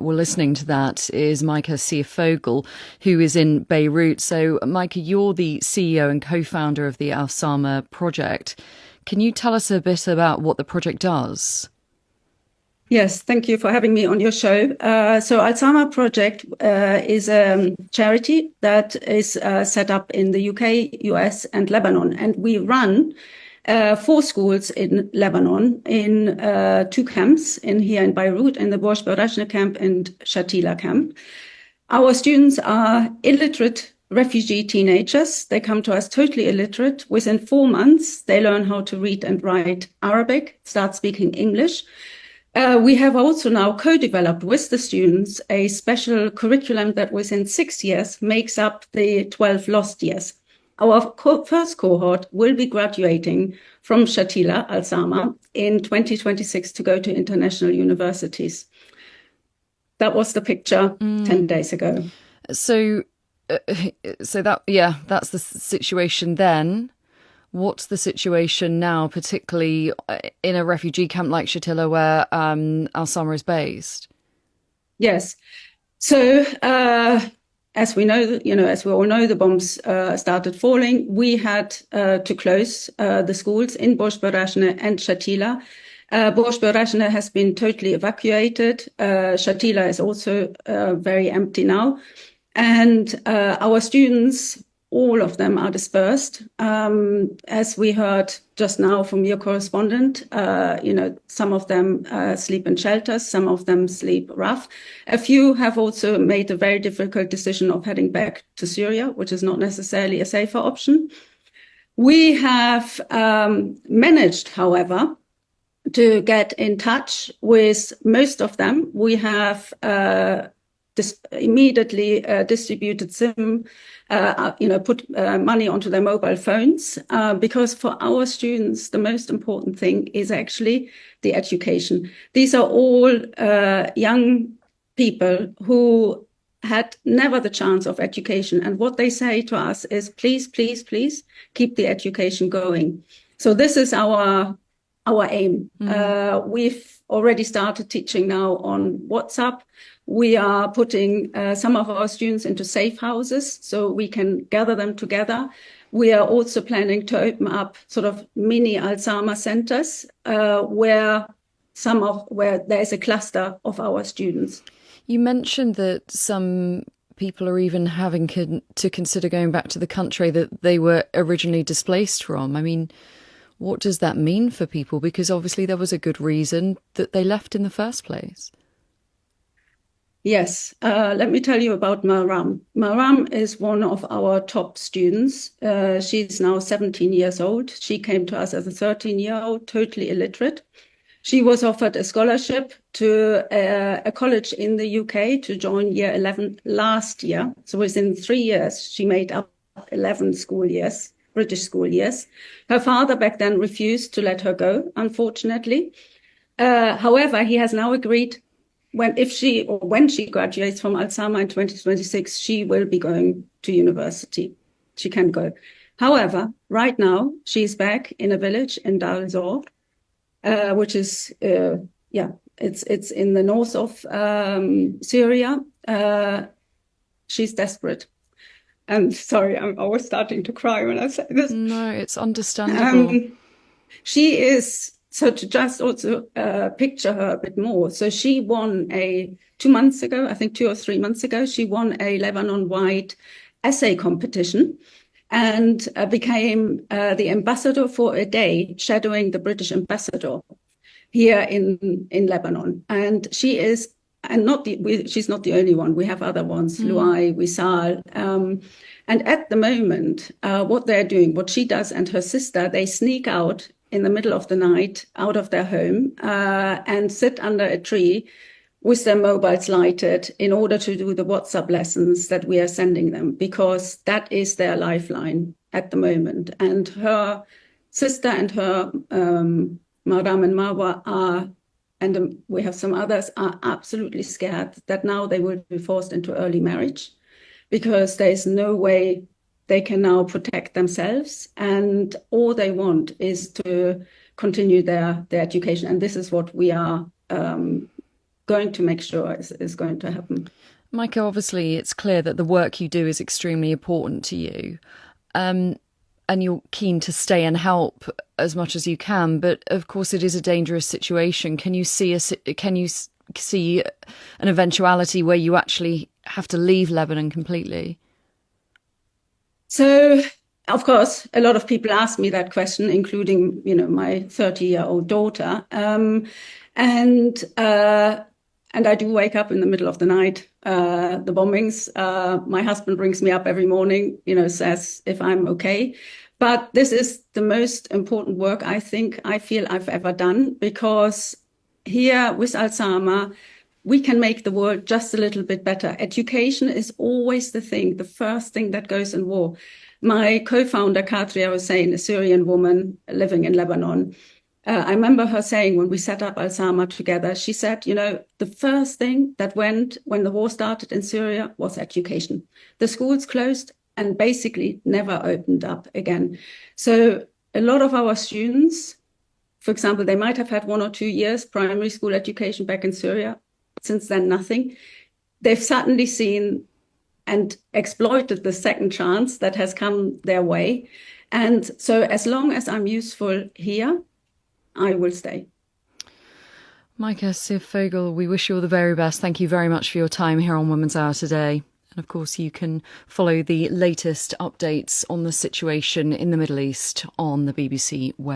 were listening to that is Meike Vogel, who is in Beirut. So, Meike, you're the CEO and co-founder of the Alsama project. Can you tell us a bit about what the project does? Yes, thank you for having me on your show. So Alsama Project is a charity that is set up in the UK, US, and Lebanon. And we run 4 schools in Lebanon in 2 camps here in Beirut, in the Borj Barashne camp and Shatila camp. Our students are illiterate refugee teenagers. They come to us totally illiterate. Within 4 months, they learn how to read and write Arabic, start speaking English. We have also now co-developed with the students a special curriculum that within 6 years makes up the 12 lost years. Our first cohort will be graduating from Shatila, Alsama, in 2026 to go to international universities. That was the picture 10 days ago. So that's the situation then. What's the situation now, particularly in a refugee camp like Shatila, where Alsama is based? Yes. So, as we know, as we all know, the bombs started falling. We had to close the schools in Borj Barashne and Shatila. Borj Barashne has been totally evacuated. Shatila is also very empty now. And our students, all of them are dispersed. As we heard just now from your correspondent, some of them sleep in shelters, some of them sleep rough. A few have also made a very difficult decision of heading back to Syria, which is not necessarily a safer option. We have managed, however, to get in touch with most of them. We have immediately distributed SIM, put money onto their mobile phones, because for our students, the most important thing is actually the education. These are all young people who had never the chance of education. And what they say to us is, please, please, please keep the education going. So this is our aim. We've already started teaching now on WhatsApp. We are putting some of our students into safe houses so we can gather them together. We are also planning to open up sort of mini Alsama centers where there is a cluster of our students. You mentioned that some people are even having to consider going back to the country that they were originally displaced from. I mean, what does that mean for people? Because obviously there was a good reason that they left in the first place. Yes, let me tell you about Maram. Maram is one of our top students. She's now 17 years old. She came to us as a 13-year-old, totally illiterate. She was offered a scholarship to a college in the UK to join year 11 last year. So within 3 years, she made up 11 school years, British school years. Her father back then refused to let her go, unfortunately. However, he has now agreed when she graduates from Alsama in 2026, she will be going to university. She can go. However, right now she's back in a village in Dar el-Zor, which is it's in the north of Syria. She's desperate. And sorry, I'm always starting to cry when I say this. No, it's understandable. She is. So to just also picture her a bit more. So she won 2 months ago, I think 2 or 3 months ago, she won a Lebanon-wide essay competition and became the ambassador for a day, shadowing the British ambassador here in Lebanon. And she is, and she's not the only one. We have other ones, Luai, Wisal. And at the moment, what they're doing, what she does and her sister, they sneak out in the middle of the night out of their home and sit under a tree with their mobiles lighted in order to do the WhatsApp lessons that we are sending them, because that is their lifeline at the moment. And her sister and her Maram and Marwa are, and we have some others, are absolutely scared that now they will be forced into early marriage because there is no way they can now protect themselves, and all they want is to continue their education. And this is what we are going to make sure is going to happen. Meike, obviously, it's clear that the work you do is extremely important to you, and you're keen to stay and help as much as you can. But of course, it is a dangerous situation. Can you see an eventuality where you actually have to leave Lebanon completely? So, of course, a lot of people ask me that question, including, my 30-year-old daughter. And and I do wake up in the middle of the night, the bombings. My husband brings me up every morning, says if I'm okay. But this is the most important work I feel I've ever done, because here with Alsama, we can make the world just a little bit better. Education is always the first thing that goes in war. My co-founder, Katria, was saying, a Syrian woman living in Lebanon. I remember her saying when we set up Alsama together, she said, the first thing that went when the war started in Syria was education. The schools closed and basically never opened up again. So a lot of our students, for example, they might have had 1 or 2 years primary school education back in Syria. Since then, nothing. They've suddenly seen and exploited the second chance that has come their way. And so as long as I'm useful here, I will stay. Meike Sif-Fogel, we wish you all the very best. Thank you very much for your time here on Women's Hour today. And of course, you can follow the latest updates on the situation in the Middle East on the BBC website.